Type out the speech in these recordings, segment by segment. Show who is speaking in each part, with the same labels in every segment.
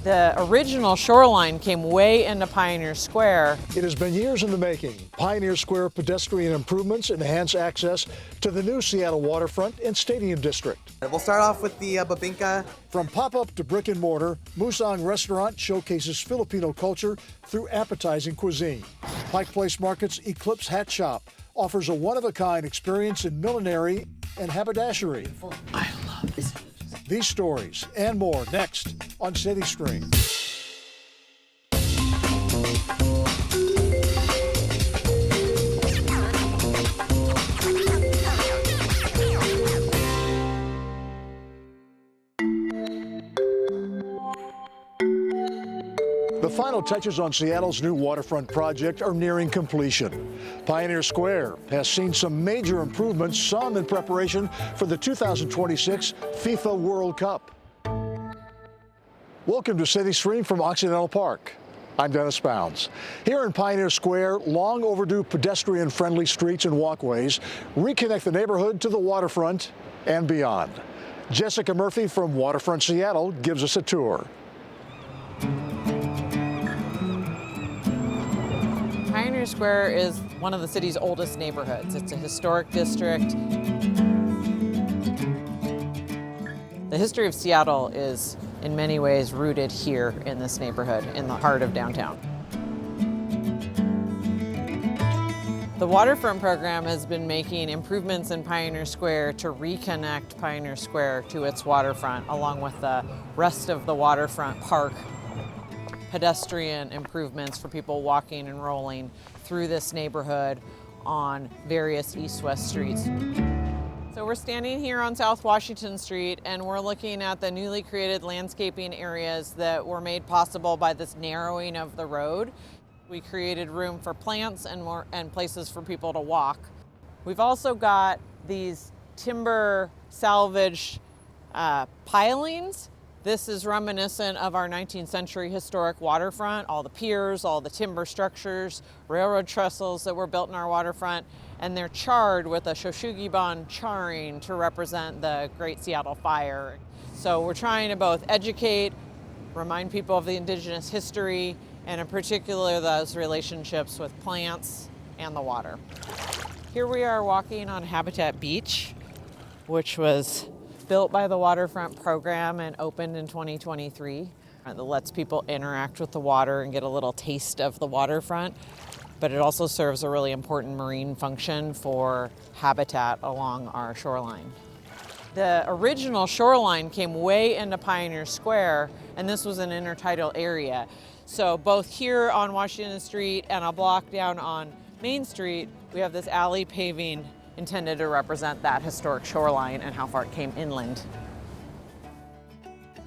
Speaker 1: The original shoreline came way into Pioneer Square.
Speaker 2: It has been years in the making. Pioneer Square pedestrian improvements enhance access to the new Seattle waterfront and stadium district.
Speaker 3: We'll start off with the babinka.
Speaker 2: From pop-up to brick and mortar, Musang Restaurant showcases Filipino culture through appetizing cuisine. Pike Place Market's Eclipse Hat Shop offers a one-of-a-kind experience in millinery and haberdashery.
Speaker 1: I love this.
Speaker 2: These stories and more next on CityStream. The final touches on Seattle's new waterfront project are nearing completion. Pioneer Square has seen some major improvements, some in preparation for the 2026 FIFA World Cup. Welcome to CityStream from Occidental Park. I'm Dennis Bounds. Here in Pioneer Square, long overdue pedestrian-friendly streets and walkways reconnect the neighborhood to the waterfront and beyond. Jessica Murphy from Waterfront Seattle gives us a tour.
Speaker 1: Pioneer Square is one of the city's oldest neighborhoods. It's a historic district. The history of Seattle is in many ways rooted here in this neighborhood, in the heart of downtown. The Waterfront program has been making improvements in Pioneer Square to reconnect Pioneer Square to its waterfront, along with the rest of the Waterfront Park. Pedestrian improvements for people walking and rolling through this neighborhood on various east-west streets. So we're standing here on South Washington Street and we're looking at the newly created landscaping areas that were made possible by this narrowing of the road. We created room for plants and places for people to walk. We've also got these timber salvage pilings. This is reminiscent of our 19th century historic waterfront, all the piers, all the timber structures, railroad trestles that were built in our waterfront, and they're charred with a Shoshugiban charring to represent the Great Seattle Fire. So we're trying to both educate, remind people of the indigenous history, and in particular those relationships with plants and the water. Here we are walking on Habitat Beach, which was built by the Waterfront program and opened in 2023. That lets people interact with the water and get a little taste of the waterfront, but it also serves a really important marine function for habitat along our shoreline. The original shoreline came way into Pioneer Square, and this was an intertidal area. So both here on Washington Street and a block down on Main Street, we have this alley paving intended to represent that historic shoreline and how far it came inland.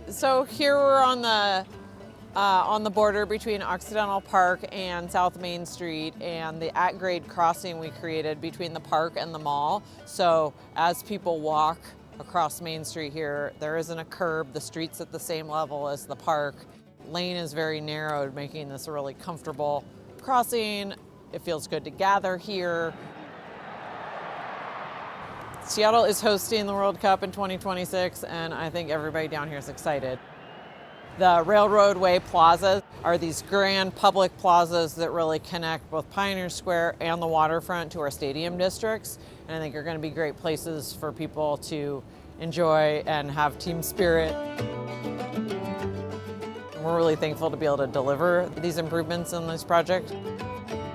Speaker 1: So here we're on the border between Occidental Park and South Main Street, and the at-grade crossing we created between the park and the mall. So as people walk across Main Street here, there isn't a curb. The street's at the same level as the park. Lane is very narrowed, making this a really comfortable crossing. It feels good to gather here. Seattle is hosting the World Cup in 2026, and I think everybody down here is excited. The Railroadway plazas are these grand public plazas that really connect both Pioneer Square and the waterfront to our stadium districts, and I think are going to be great places for people to enjoy and have team spirit. We're really thankful to be able to deliver these improvements in this project.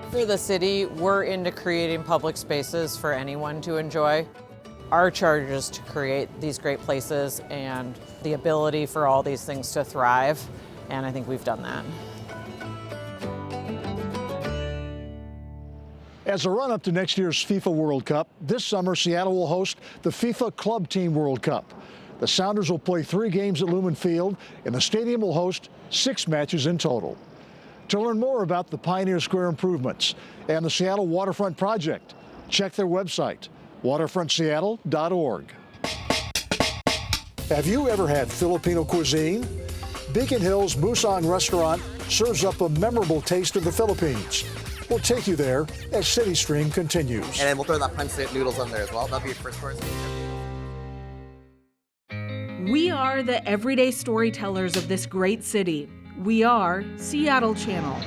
Speaker 1: For the city, we're into creating public spaces for anyone to enjoy. Our charge is to create these great places and the ability for all these things to thrive, and I think we've done that.
Speaker 2: As a run-up to next year's FIFA World Cup, this summer Seattle will host the FIFA Club Team World Cup. The Sounders will play 3 games at Lumen Field, and the stadium will host 6 matches in total. To learn more about the Pioneer Square improvements and the Seattle Waterfront Project, check their website, waterfrontseattle.org. Have you ever had Filipino cuisine? Beacon Hill's Musang restaurant serves up a memorable taste of the Philippines. We'll take you there as CityStream continues.
Speaker 3: And then we'll throw that pancit noodles on there as well. That'll be your first course.
Speaker 4: We are the everyday storytellers of this great city. We are Seattle Channel,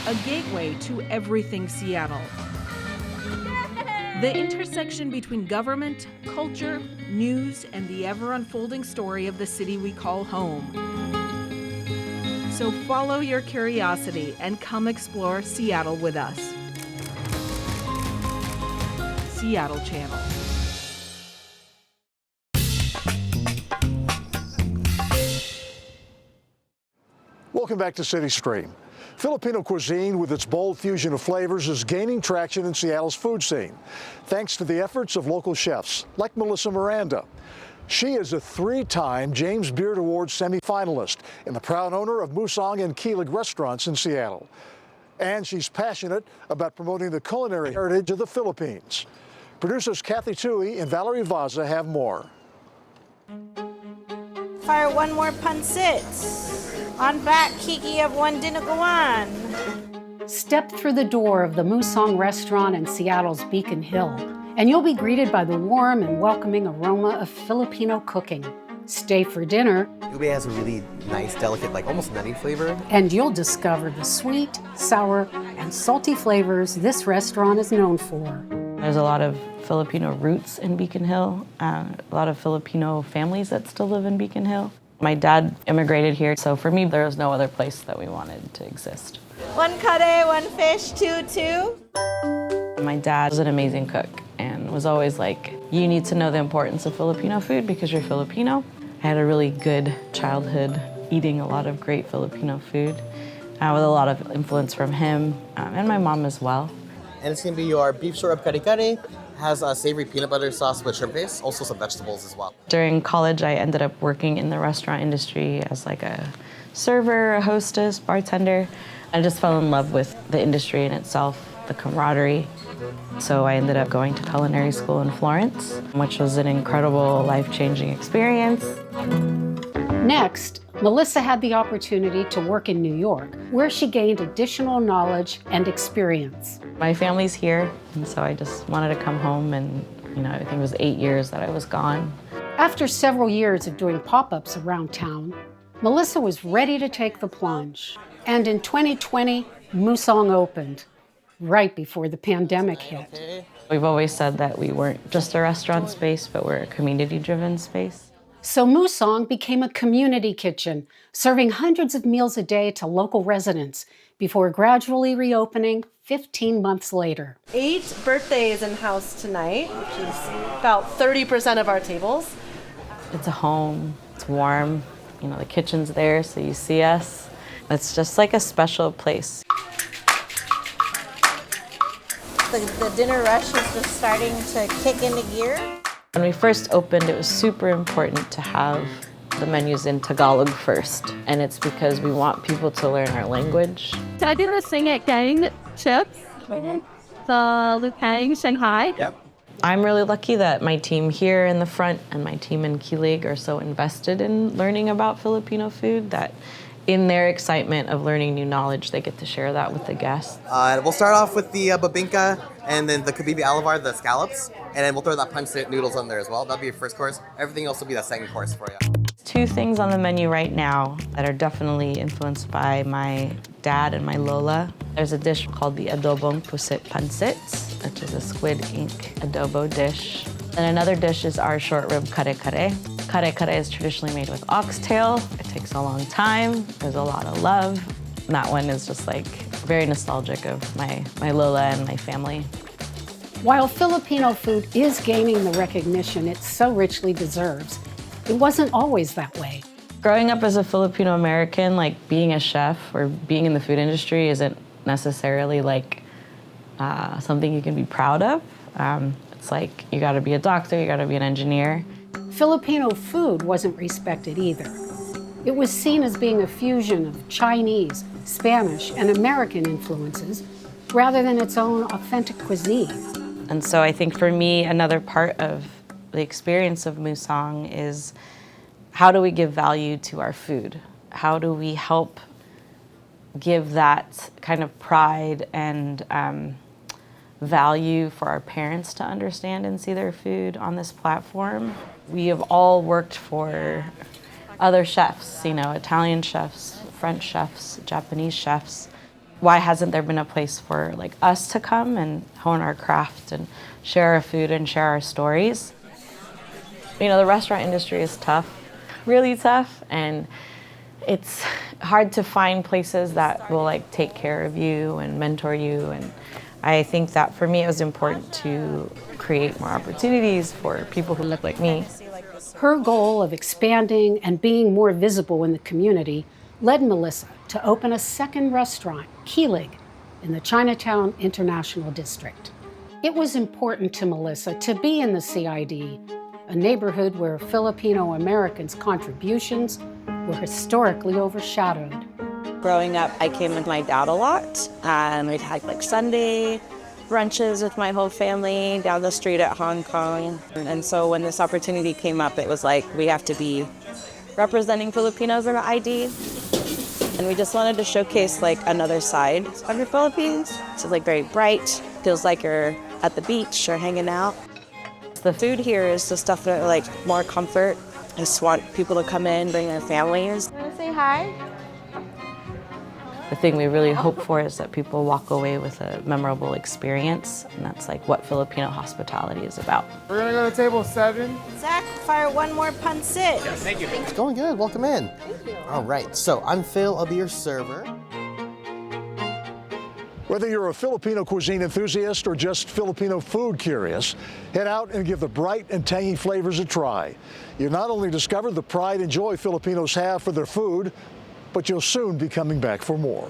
Speaker 4: a gateway to everything Seattle. The intersection between government, culture, news, and the ever-unfolding story of the city we call home. So follow your curiosity and come explore Seattle with us. Seattle Channel.
Speaker 2: Welcome back to CityStream. Filipino cuisine, with its bold fusion of flavors, is gaining traction in Seattle's food scene, thanks to the efforts of local chefs like Melissa Miranda. She is a three-time James Beard Awards semifinalist and the proud owner of Musang and Kilig restaurants in Seattle. And she's passionate about promoting the culinary heritage of the Philippines. Producers Kathy Tui and Valerie Vaza have more.
Speaker 5: Fire one more pancit. On back, Kiki of one dinuguan.
Speaker 6: Step through the door of the Musang restaurant in Seattle's Beacon Hill, and you'll be greeted by the warm and welcoming aroma of Filipino cooking. Stay for dinner,
Speaker 3: Ube has a really nice, delicate, like almost nutty flavor.
Speaker 6: and you'll discover the sweet, sour, and salty flavors this restaurant is known for.
Speaker 7: There's a lot of Filipino roots in Beacon Hill, a lot of Filipino families that still live in Beacon Hill. My dad immigrated here, so for me, there was no other place that we wanted to exist.
Speaker 5: One kare, one fish, two.
Speaker 7: My dad was an amazing cook and was always like, you need to know the importance of Filipino food because you're Filipino. I had a really good childhood eating a lot of great Filipino food with a lot of influence from him and my mom as well.
Speaker 3: And it's gonna be your beef short rib kare-kare. Has a savory peanut butter sauce with shrimp base, also some vegetables as well.
Speaker 7: During college, I ended up working in the restaurant industry as like a server, a hostess, bartender. I just fell in love with the industry in itself, the camaraderie. So I ended up going to culinary school in Florence, which was an incredible, life-changing experience.
Speaker 6: Next, Melissa had the opportunity to work in New York, where she gained additional knowledge and experience.
Speaker 7: My family's here, and so I just wanted to come home, and I think it was 8 years that I was gone.
Speaker 6: After several years of doing pop-ups around town, Melissa was ready to take the plunge. And in 2020, Musang opened, right before the pandemic hit.
Speaker 7: We've always said that we weren't just a restaurant space, but we're a community-driven space.
Speaker 6: So Musang became a community kitchen, serving hundreds of meals a day to local residents before gradually reopening 15 months later.
Speaker 8: 8 birthdays in house tonight, which is about 30% of our tables.
Speaker 7: It's a home, it's warm, the kitchen's there, so you see us. It's just like a special place.
Speaker 5: The dinner rush is just starting to kick into gear.
Speaker 7: When we first opened, it was super important to have the menus in Tagalog first, and it's because we want people to learn our language.
Speaker 9: I did a sing at Gang Chips, the Lupang Shanghai.
Speaker 3: Yep.
Speaker 7: I'm really lucky that my team here in the front and my team in Kilig are so invested in learning about Filipino food that in their excitement of learning new knowledge, they get to share that with the guests.
Speaker 3: We'll start off with the babinka and then the kabibi alavar, the scallops, and then we'll throw that pancit noodles on there as well. That'll be your first course. Everything else will be the second course for you.
Speaker 7: 2 things on the menu right now that are definitely influenced by my dad and my lola. There's a dish called the adobong pusit pancit, which is a squid ink adobo dish. And another dish is our short rib kare-kare. Kare-kare is traditionally made with oxtail. It takes a long time. There's a lot of love. And that one is just like very nostalgic of my lola and my family.
Speaker 6: While Filipino food is gaining the recognition it so richly deserves, it wasn't always that way.
Speaker 7: Growing up as a Filipino American, like being a chef or being in the food industry isn't necessarily like something you can be proud of. It's like you gotta be a doctor, you gotta be an engineer.
Speaker 6: Filipino food wasn't respected either. It was seen as being a fusion of Chinese, Spanish, and American influences rather than its own authentic cuisine.
Speaker 7: And so I think for me, another part of the experience of Musang is how do we give value to our food? How do we help give that kind of pride and value for our parents to understand and see their food on this platform? We have all worked for other chefs, you know, Italian chefs, French chefs, Japanese chefs. Why hasn't there been a place for like us to come and hone our craft and share our food and share our stories? You know, the restaurant industry is tough, really tough, and it's hard to find places that will like take care of you and mentor you. And I think that for me it was important to create more opportunities for people who look like me.
Speaker 6: Her goal of expanding and being more visible in the community led Melissa to open a second restaurant, Kilig, in the Chinatown International District. It was important to Melissa to be in the CID, a neighborhood where Filipino Americans' contributions were historically overshadowed.
Speaker 10: Growing up, I came with my dad a lot. We'd had like Sunday brunches with my whole family down the street at Hong Kong. And so when this opportunity came up, it was like, we have to be representing Filipinos in the ID. And we just wanted to showcase like another side of the Philippines. So like very bright, feels like you're at the beach or hanging out. The food here is just definitely like more comfort. I just want people to come in, bring their families.
Speaker 8: Want to say hi?
Speaker 7: The thing we really hope for is that people walk away with a memorable experience, and that's like what Filipino hospitality is about.
Speaker 11: We're gonna go to table 7.
Speaker 5: Zach, fire one more pancit.
Speaker 3: Yes, thank you. It's going good. Welcome in. Thank you. All right, so I'm Phil. I'll be your server.
Speaker 2: Whether you're a Filipino cuisine enthusiast or just Filipino food curious, head out and give the bright and tangy flavors a try. You not only discover the pride and joy Filipinos have for their food, but you'll soon be coming back for more.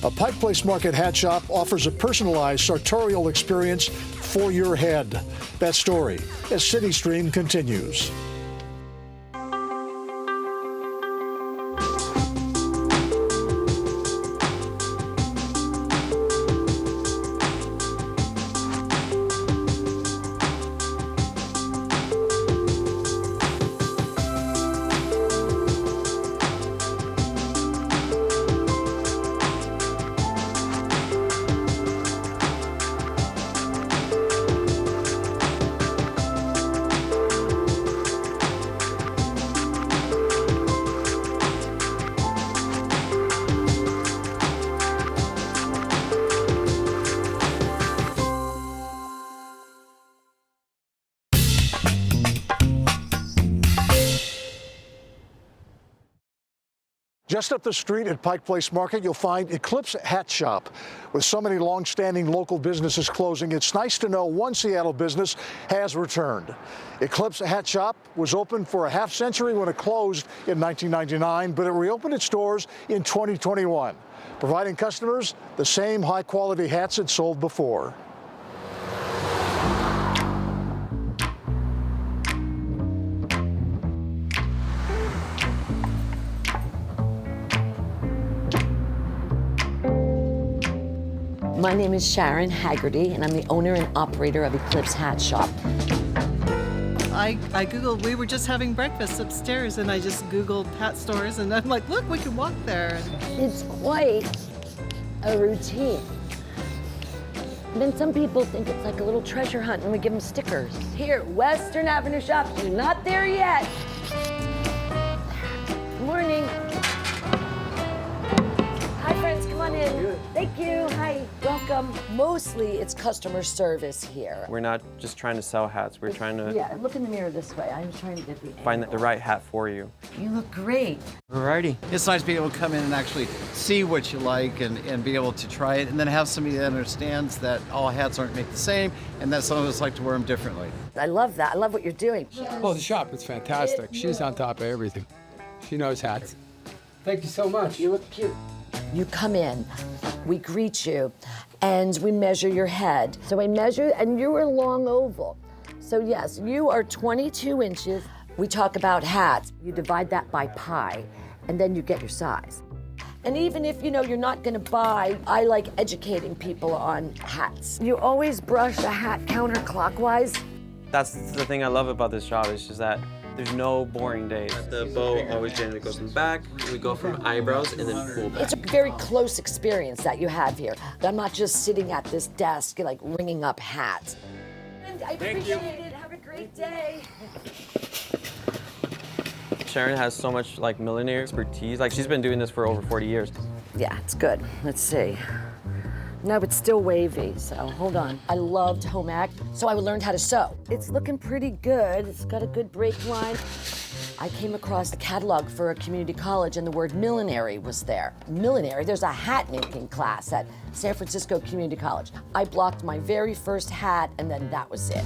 Speaker 2: A Pike Place Market hat shop offers a personalized sartorial experience for your head. That story as CityStream continues. Just up the street at Pike Place Market, you'll find Eclipse Hat Shop. With so many long-standing local businesses closing, it's nice to know one Seattle business has returned. Eclipse Hat Shop was open for a half century when it closed in 1999, but it reopened its doors in 2021, providing customers the same high-quality hats it sold before.
Speaker 12: My name is Sharon Haggerty, and I'm the owner and operator of Eclipse Hat Shop.
Speaker 13: I Googled, we were just having breakfast upstairs, and I just Googled hat stores, and I'm like, look, we can walk there.
Speaker 12: It's quite a routine. And then some people think it's like a little treasure hunt, and we give them stickers. Here, Western Avenue Shops, you're not there yet. Good morning. Hi, friends, come on in. Thank you, hi, welcome. Mostly it's customer service here.
Speaker 14: We're not just trying to sell hats, we're trying to
Speaker 12: look in the mirror this way. I'm trying to get the
Speaker 14: find the right hat for you.
Speaker 12: You look great.
Speaker 11: Variety. It's nice to be able to come in and actually see what you like and be able to try it, and then have somebody that understands that all hats aren't made the same, and that some of us like to wear them differently.
Speaker 12: I love that. I love what you're doing.
Speaker 15: Oh, the shop is fantastic. She's on top of everything. She knows hats. Thank you so much.
Speaker 12: You look cute. You come in, we greet you, and we measure your head. So I measure, and you're a long oval. So yes, you are 22 inches. We talk about hats. You divide that by pi, and then you get your size. And even if you're not gonna buy, I like educating people on hats. You always brush a hat counterclockwise.
Speaker 14: That's the thing I love about this job, is just that there's no boring days. The bow always generally goes in the back. We go from eyebrows and then pull back.
Speaker 12: It's a very close experience that you have here. I'm not just sitting at this desk like ringing up hats. And I appreciate it. Have a great Great day.
Speaker 14: Sharon has so much like millinery expertise. Like she's been doing this for over 40 years.
Speaker 12: Yeah, it's good. Let's see. No, it's still wavy, so hold on. I loved home ec, so I learned how to sew. It's looking pretty good. It's got a good break line. I came across a catalog for a community college and the word millinery was there. Millinery, there's a hat making class at San Francisco Community College. I blocked my very first hat and then that was it.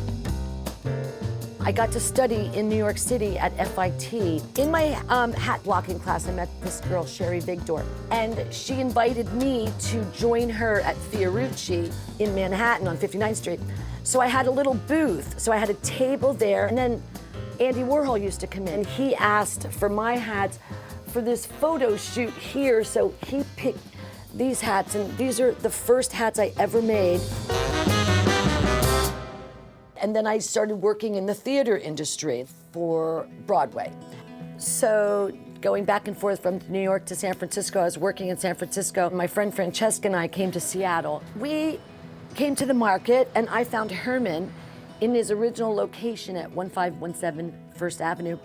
Speaker 12: I got to study in New York City at FIT. In my hat blocking class, I met this girl, Sherry Vigdor, and she invited me to join her at Fiorucci in Manhattan on 59th Street. So I had a little booth, so I had a table there, and then Andy Warhol used to come in. He asked for my hats for this photo shoot here, so he picked these hats, and these are the first hats I ever made. And then I started working in the theater industry for Broadway. So going back and forth from New York to San Francisco, I was working in San Francisco. My friend Francesca and I came to Seattle. We came to the market and I found Herman in his original location at 1517 First Avenue.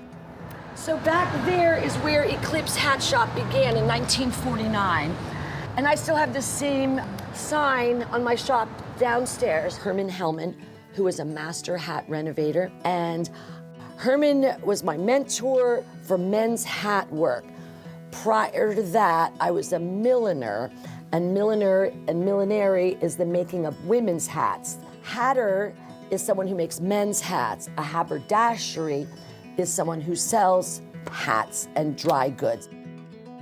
Speaker 12: So back there is where Eclipse Hat Shop began in 1949. And I still have the same sign on my shop downstairs. Herman Hellman, who was a master hat renovator. And Herman was my mentor for men's hat work. Prior to that, I was a milliner, and millinery is the making of women's hats. Hatter is someone who makes men's hats. A haberdashery is someone who sells hats and dry goods.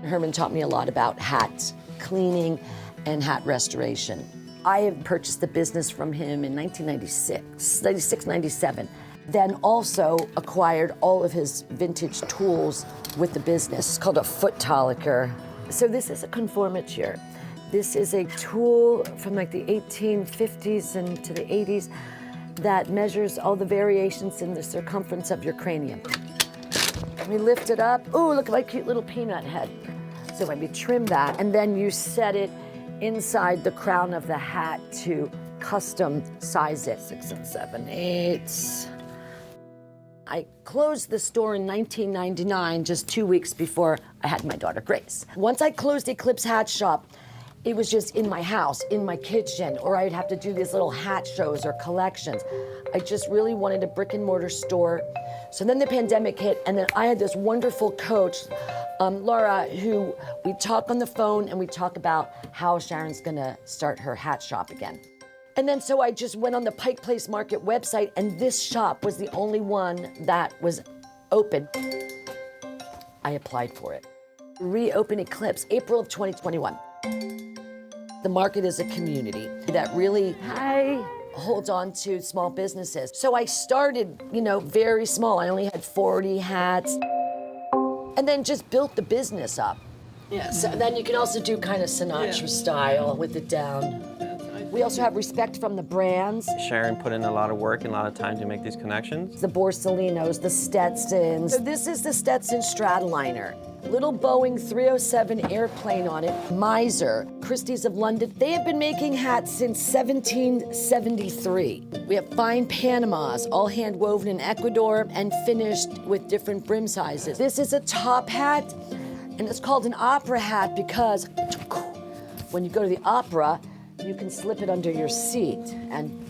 Speaker 12: Herman taught me a lot about hat cleaning and hat restoration. I had purchased the business from him in 1996, 97. Then also acquired all of his vintage tools with the business. It's called a foot toliker. So this is a conformateur. This is a tool from like the 1850s and to the 80s that measures all the variations in the circumference of your cranium. We lift it up. Ooh, look at my cute little peanut head. So when we trim that, and then you set it inside the crown of the hat to custom size it. 6 and 7 eighths. I closed the store in 1999, just 2 weeks before I had my daughter Grace. Once I closed Eclipse Hat Shop, it was just in my house, in my kitchen, or I'd have to do these little hat shows or collections. I just really wanted a brick and mortar store. So then the pandemic hit, and then I had this wonderful coach, Laura, who we talk on the phone and we talk about how Sharon's gonna start her hat shop again. And then so I just went on the Pike Place Market website, and this shop was the only one that was open. I applied for it. Reopen Eclipse, April of 2021. The market is a community that really holds on to small businesses. So I started, very small. I only had 40 hats, and then just built the business up. Yeah, so then you can also do kind of Sinatra style with it down. We also have respect from the brands.
Speaker 14: Sharon put in a lot of work and a lot of time to make these connections.
Speaker 12: The Borsalinos, the Stetsons. So this is the Stetson Stradliner. Little Boeing 307 airplane on it. Miser, Christie's of London. They have been making hats since 1773. We have fine Panamas, all hand woven in Ecuador and finished with different brim sizes. This is a top hat, and it's called an opera hat because when you go to the opera, you can slip it under your seat, and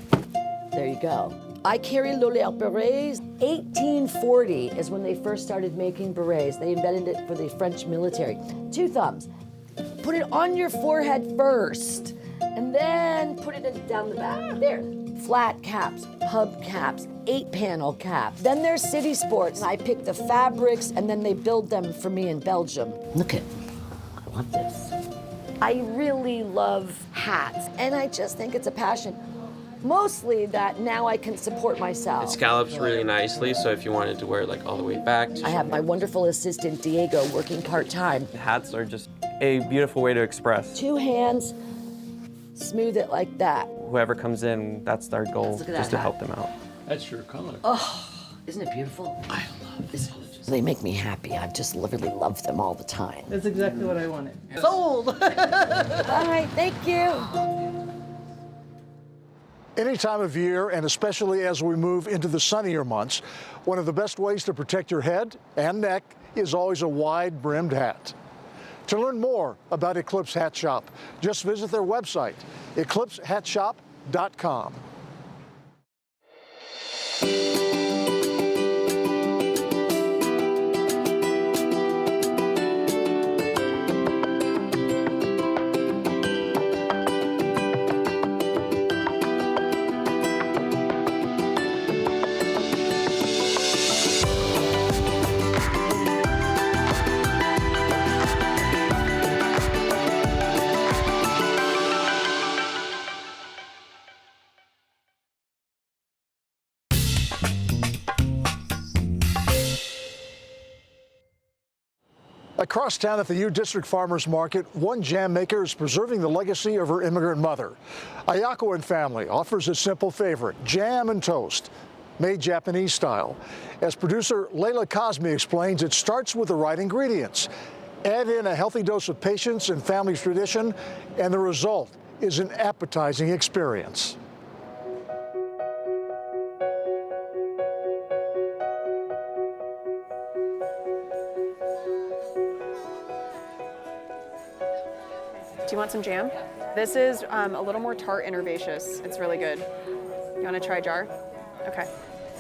Speaker 12: there you go. I carry L'Oreal berets. 1840 is when they first started making berets. They invented it for the French military. 2 thumbs. Put it on your forehead first, and then put it down the back. There. Flat caps, hub caps, 8-panel caps. Then there's City Sports. I pick the fabrics, and then they build them for me in Belgium. Look at, I love this. I really love hats, and I just think it's a passion. Mostly that now I can support myself.
Speaker 14: It scallops really nicely, so if you wanted to wear it like all the way back.
Speaker 12: I have my wonderful assistant, Diego, working part-time.
Speaker 14: Hats are just a beautiful way to express.
Speaker 12: 2 hands, smooth it like that.
Speaker 14: Whoever comes in, that's our goal, just to help them out.
Speaker 15: That's your color.
Speaker 12: Oh, isn't it beautiful? I love this. They make me happy. I just literally love them all the time.
Speaker 13: That's exactly what I wanted. Sold!
Speaker 12: All right, thank you.
Speaker 2: Any time of year, and especially as we move into the sunnier months, one of the best ways to protect your head and neck is always a wide-brimmed hat. To learn more about Eclipse Hat Shop, just visit their website, eclipsehatshop.com. Across town at the U District Farmers Market, one jam maker is preserving the legacy of her immigrant mother. Ayako and Family offers a simple favorite, jam and toast, made Japanese style. As producer Layla Cosme explains, it starts with the right ingredients. Add in a healthy dose of patience and family tradition, and the result is an appetizing experience.
Speaker 16: Do you want some jam? This is a little more tart and herbaceous. It's really good. You want to try a jar? Okay.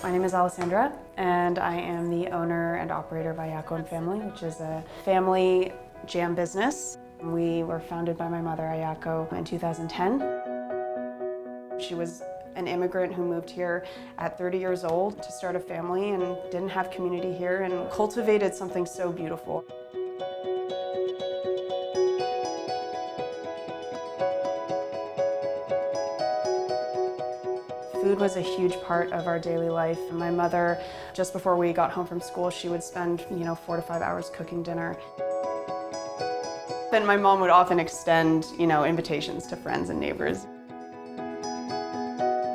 Speaker 17: My name is Alessandra, and I am the owner and operator of Ayako and Family, which is a family jam business. We were founded by my mother, Ayako, in 2010. She was an immigrant who moved here at 30 years old to start a family and didn't have community here and cultivated something so beautiful. Food was a huge part of our daily life. And my mother, just before we got home from school, she would spend, 4 to 5 hours cooking dinner. Then my mom would often extend, invitations to friends and neighbors.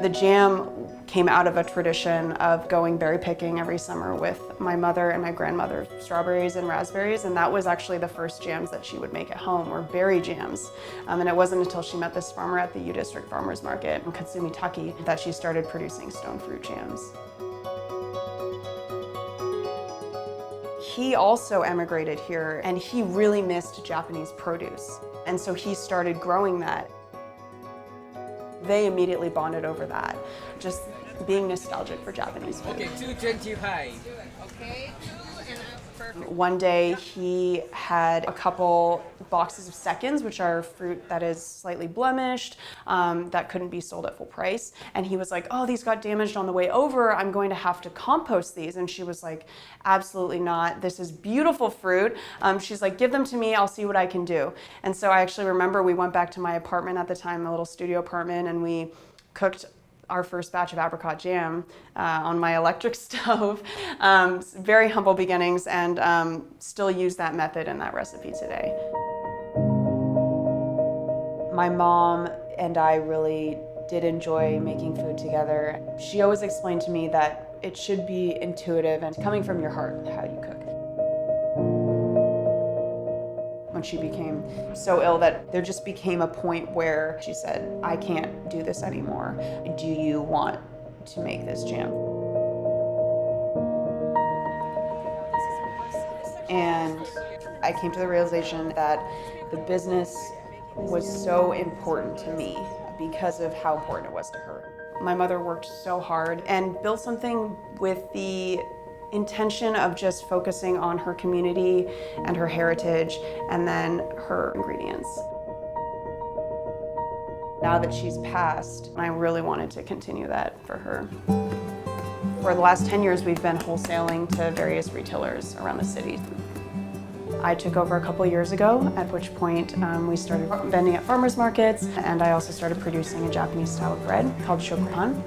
Speaker 17: The jam came out of a tradition of going berry picking every summer with my mother and my grandmother, strawberries and raspberries, and that was actually the first jams that she would make at home, were berry jams. And it wasn't until she met this farmer at the U District Farmers Market in Katsumitaki that she started producing stone fruit jams. He also emigrated here, and he really missed Japanese produce, and so he started growing that. They immediately bonded over that, just being nostalgic for Japanese food.
Speaker 18: Okay, 225. Okay.
Speaker 17: One day he had a couple boxes of seconds, which are fruit that is slightly blemished, that couldn't be sold at full price. And he was like, oh, these got damaged on the way over. I'm going to have to compost these. And she was like, absolutely not. This is beautiful fruit. She's like, give them to me. I'll see what I can do. And so I actually remember we went back to my apartment at the time, a little studio apartment, and we cooked our first batch of apricot jam on my electric stove. Very humble beginnings, and still use that method and that recipe today. My mom and I really did enjoy making food together. She always explained to me that it should be intuitive and coming from your heart how you cook. When she became so ill that there just became a point where she said, I can't do this anymore. Do you want to make this jam? And I came to the realization that the business was so important to me because of how important it was to her. My mother worked so hard and built something with the intention of just focusing on her community and her heritage and then her ingredients. Now that she's passed, I really wanted to continue that for her. For the last 10 years, we've been wholesaling to various retailers around the city. I took over a couple years ago, at which point we started vending at farmers markets, and I also started producing a Japanese style of bread called shokupan.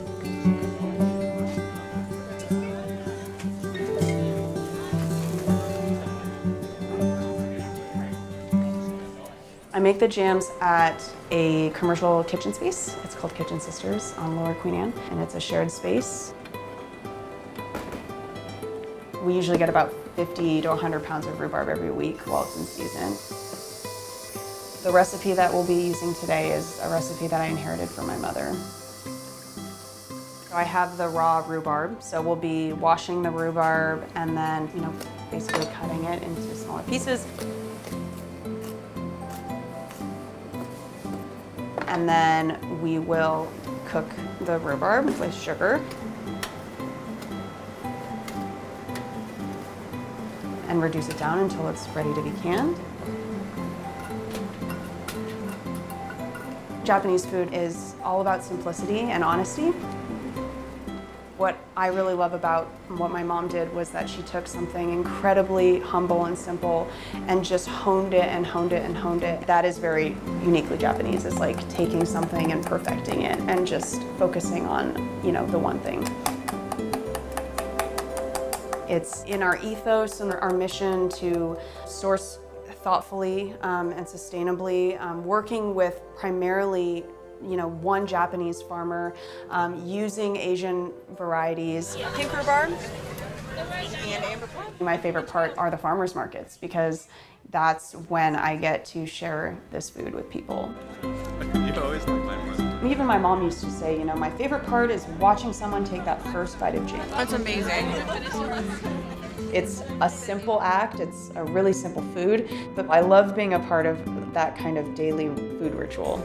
Speaker 17: I make the jams at a commercial kitchen space. It's called Kitchen Sisters on Lower Queen Anne, and it's a shared space. We usually get about 50 to 100 pounds of rhubarb every week while it's in season. The recipe that we'll be using today is a recipe that I inherited from my mother. So I have the raw rhubarb, so we'll be washing the rhubarb and then, basically cutting it into smaller pieces. And then we will cook the rhubarb with sugar and reduce it down until it's ready to be canned. Japanese food is all about simplicity and honesty. What I really love about what my mom did was that she took something incredibly humble and simple and just honed it and honed it and honed it. That is very uniquely Japanese, is like taking something and perfecting it and just focusing on, the one thing. It's in our ethos and our mission to source thoughtfully and sustainably, working with primarily one Japanese farmer, using Asian varieties.
Speaker 16: Pink rhubarb.
Speaker 17: My favorite part are the farmers markets because that's when I get to share this food with people.
Speaker 14: You always like mine more than
Speaker 17: Even my mom used to say, my favorite part is watching someone take that first bite of jam.
Speaker 16: That's amazing.
Speaker 17: It's a simple act, it's a really simple food, but I love being a part of that kind of daily food ritual.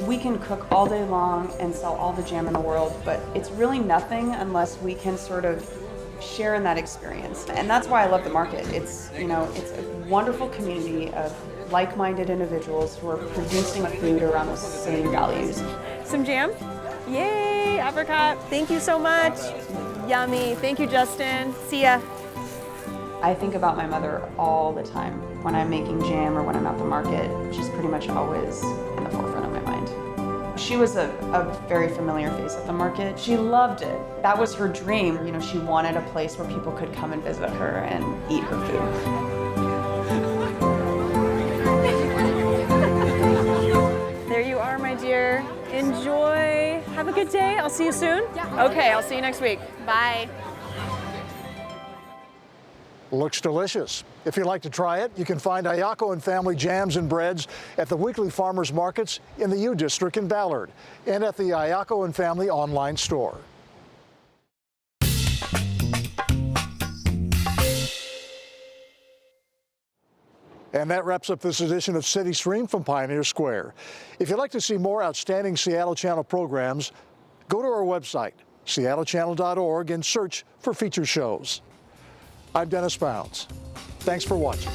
Speaker 17: We can cook all day long and sell all the jam in the world, but it's really nothing unless we can sort of share in that experience. And that's why I love the market. It's, it's a wonderful community of like-minded individuals who are producing food around the same values.
Speaker 16: Some jam? Yay, apricot. Thank you so much. Yummy. Thank you, Justin. See ya.
Speaker 17: I think about my mother all the time. When I'm making jam or when I'm at the market, she's pretty much always in the forefront of my mind. She was a very familiar face at the market. She loved it. That was her dream. She wanted a place where people could come and visit her and eat her food.
Speaker 16: There you are, my dear. Enjoy. Have a good day. I'll see you soon. Yeah. Okay, I'll see you next week. Bye.
Speaker 2: Looks delicious. If you'd like to try it, you can find Ayako and Family jams and breads at the weekly farmers markets in the U District in Ballard and at the Ayako and Family online store. And that wraps up this edition of CityStream from Pioneer Square. If you'd like to see more outstanding Seattle Channel programs, go to our website, seattle.gov, and search for feature shows. I'm Dennis Bounds. Thanks for watching.